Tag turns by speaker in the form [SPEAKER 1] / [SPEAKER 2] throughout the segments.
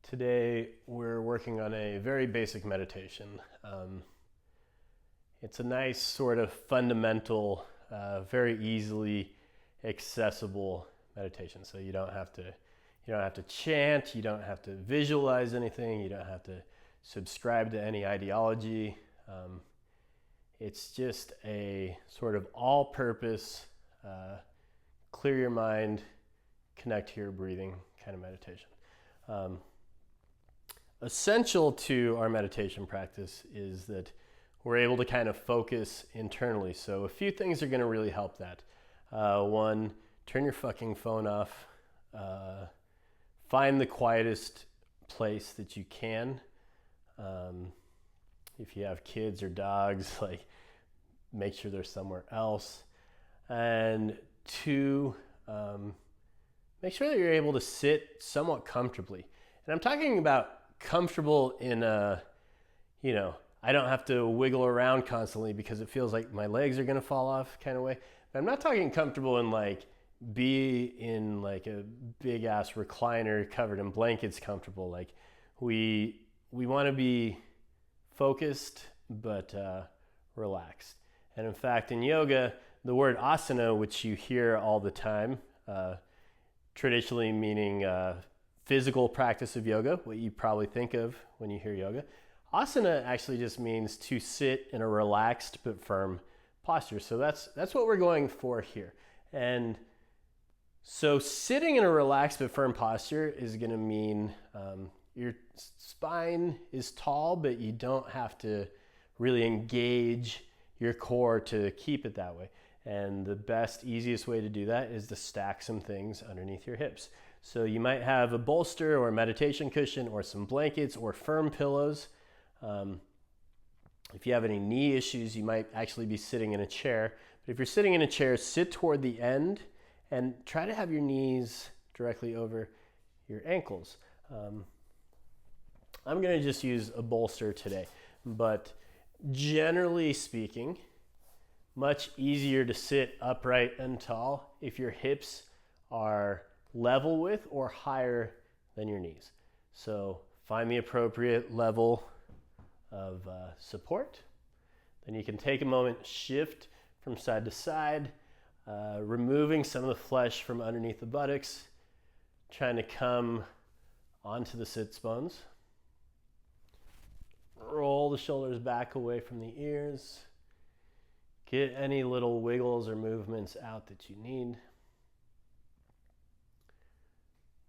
[SPEAKER 1] Today we're working on a very basic meditation. It's a nice sort of fundamental, very easily accessible meditation. So you don't have to chant, you don't have to visualize anything, you don't have to subscribe to any ideology. It's just a sort of all-purpose, clear your mind, connect to your breathing kind of meditation. Essential to our meditation practice is that we're able to kind of focus internally. So a few things are going to really help that. One, turn your fucking phone off. Find the quietest place that you can. If you have kids or dogs, make sure they're somewhere else. And two, make sure that you're able to sit somewhat comfortably. And I'm talking about comfortable in a, I don't have to wiggle around constantly because it feels like my legs are going to fall off kind of way. But I'm not talking comfortable in be in a big ass recliner covered in blankets comfortable. We want to be focused but relaxed. And in fact, in yoga, the word asana, which you hear all the time, traditionally meaning physical practice of yoga, what you probably think of when you hear yoga. Asana actually just means to sit in a relaxed but firm posture. So that's what we're going for here. And so sitting in a relaxed but firm posture is going to mean your spine is tall, but you don't have to really engage your core to keep it that way. And the best, easiest way to do that is to stack some things underneath your hips. So you might have a bolster or a meditation cushion or some blankets or firm pillows. If you have any knee issues, you might actually be sitting in a chair. But if you're sitting in a chair, sit toward the end and try to have your knees directly over your ankles. I'm going to just use a bolster today, but generally speaking, much easier to sit upright and tall if your hips are level with or higher than your knees. So find the appropriate level of support. Then you can take a moment, shift from side to side, removing some of the flesh from underneath the buttocks, trying to come onto the sits bones. Roll the shoulders back away from the ears. Get any little wiggles or movements out that you need.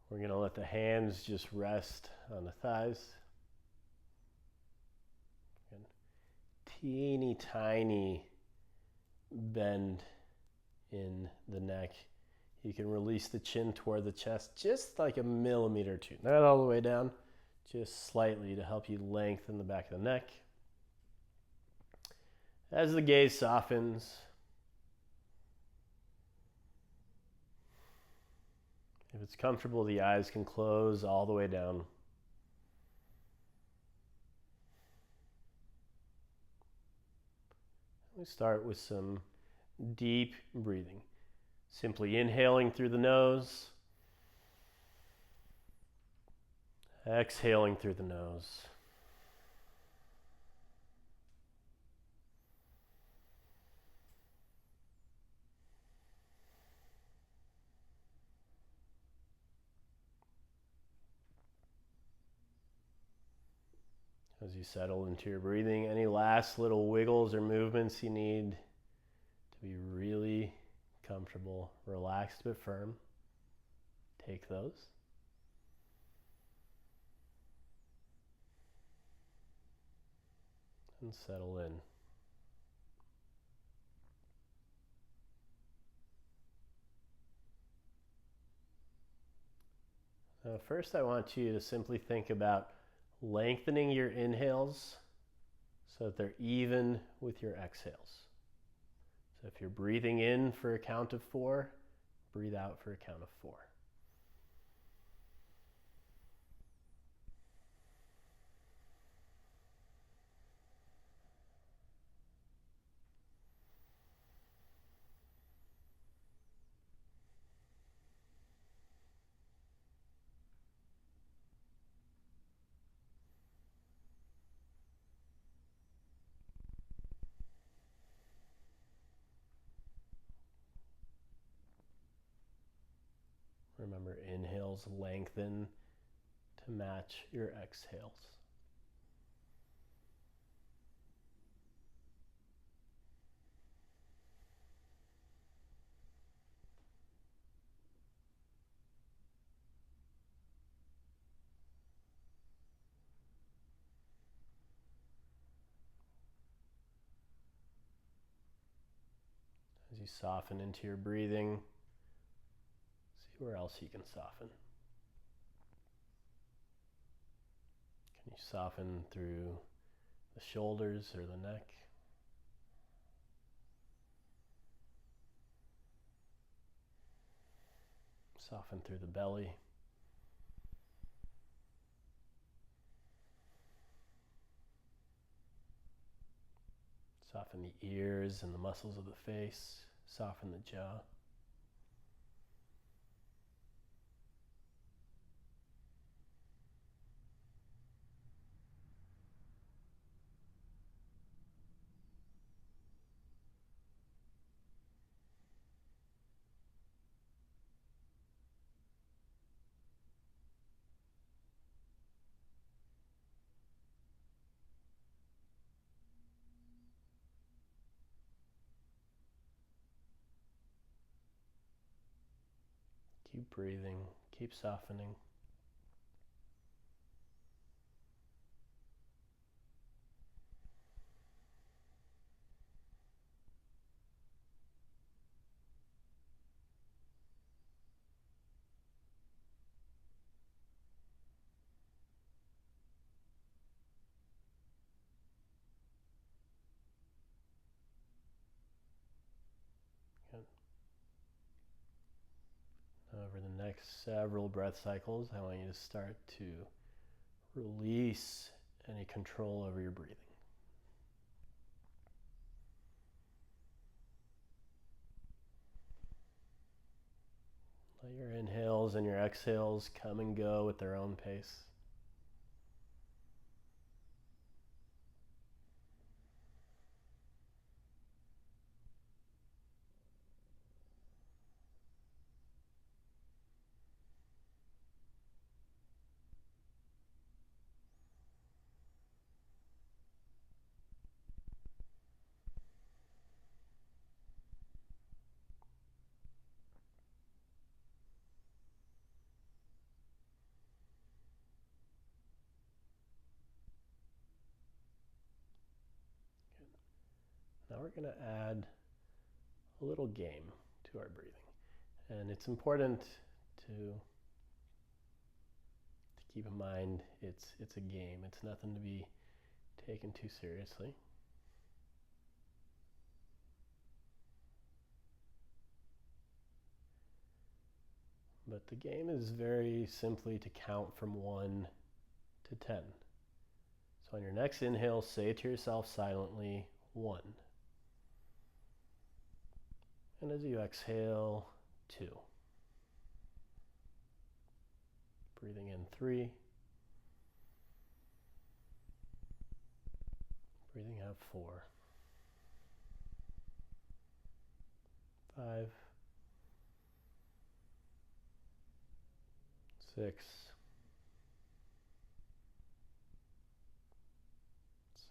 [SPEAKER 1] We're going to let the hands just rest on the thighs. And teeny tiny bend in the neck. You can release the chin toward the chest just like a millimeter or two. Not all the way down, just slightly to help you lengthen the back of the neck. As the gaze softens, if it's comfortable, the eyes can close all the way down. We start with some deep breathing. Simply inhaling through the nose, exhaling through the nose. As you settle into your breathing, any last little wiggles or movements you need to be really comfortable, relaxed but firm, take those. And settle in. Now, first I want you to simply think about lengthening your inhales so that they're even with your exhales. So if you're breathing in for a count of 4, breathe out for a count of 4. inhales lengthen to match your exhales. As you soften into your breathing, see where else you can soften. Can you soften through the shoulders or the neck? Soften through the belly. Soften the ears and the muscles of the face. Soften the jaw. Keep breathing, keep softening. Good. Over the next several breath cycles, I want you to start to release any control over your breathing. Let your inhales and your exhales come and go at their own pace. Now we're going to add a little game to our breathing. And it's important to keep in mind it's a game. It's nothing to be taken too seriously. But the game is very simply to count from 1 to 10. So on your next inhale, say to yourself silently, 1. And as you exhale, 2. Breathing in 3. Breathing out 4. 5. 6.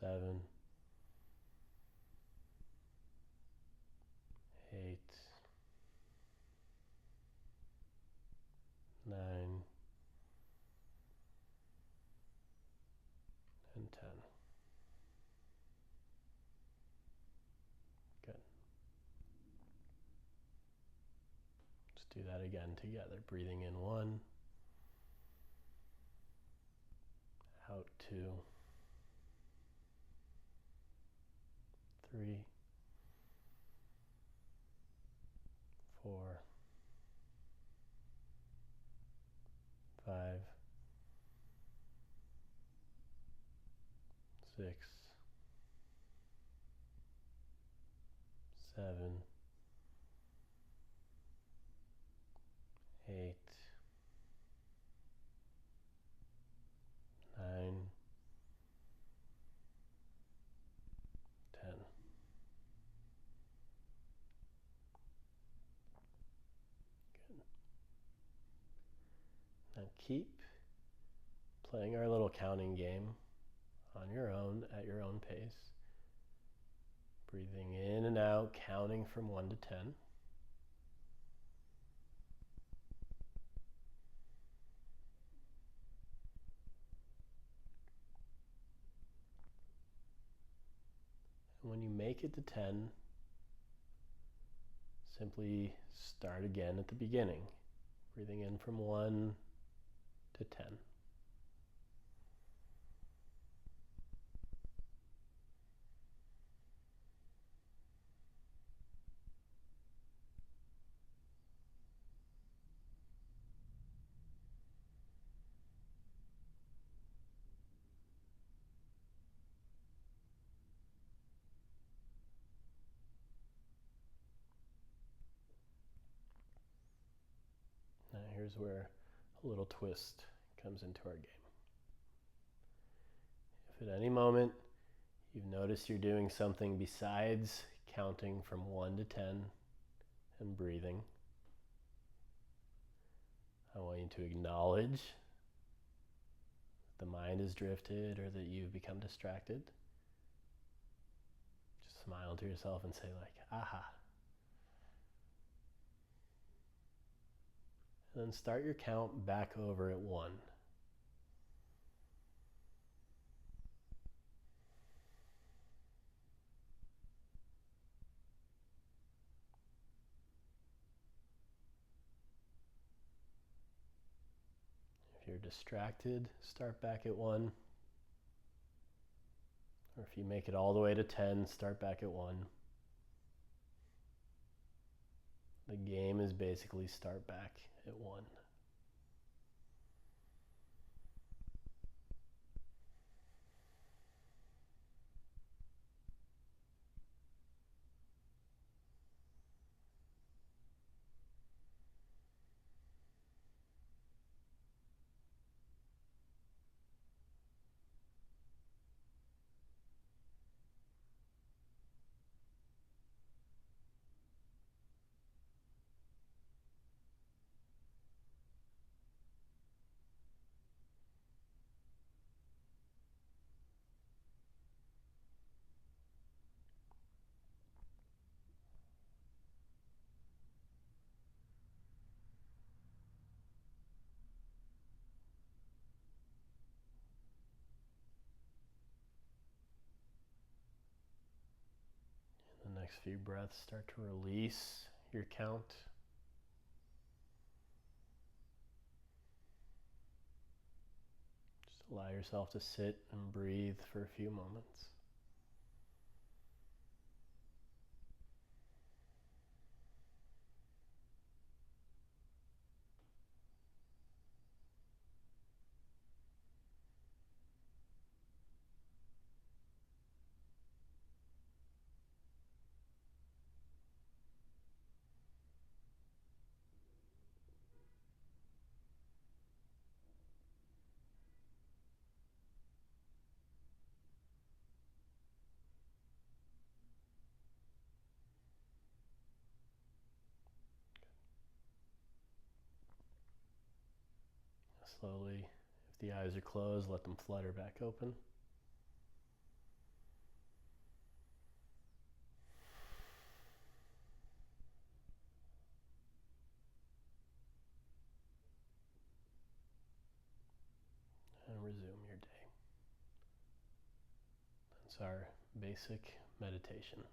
[SPEAKER 1] 7. 8. 9. And 10. Good. Let's do that again together. Breathing in 1. Out 2. 3. 4. 5. 6. 7. 8. 9. 10. Good. keep playing our little counting game on your own, at your own pace. Breathing in and out, counting from 1 to 10. And when you make it to 10, simply start again at the beginning, breathing in from 1 to 10. Now here's where a little twist comes into our game. If at any moment you've noticed you're doing something besides counting from 1 to 10 and breathing, I want you to acknowledge the mind has drifted or that you've become distracted. Just smile to yourself and say like, aha. And then start your count back over at 1. If you're distracted, start back at 1. Or if you make it all the way to 10, start back at 1. The game is basically start back at 1. The next few breaths, start to release your count. Just allow yourself to sit and breathe for a few moments. Slowly, if the eyes are closed, let them flutter back open. And resume your day. That's our basic meditation.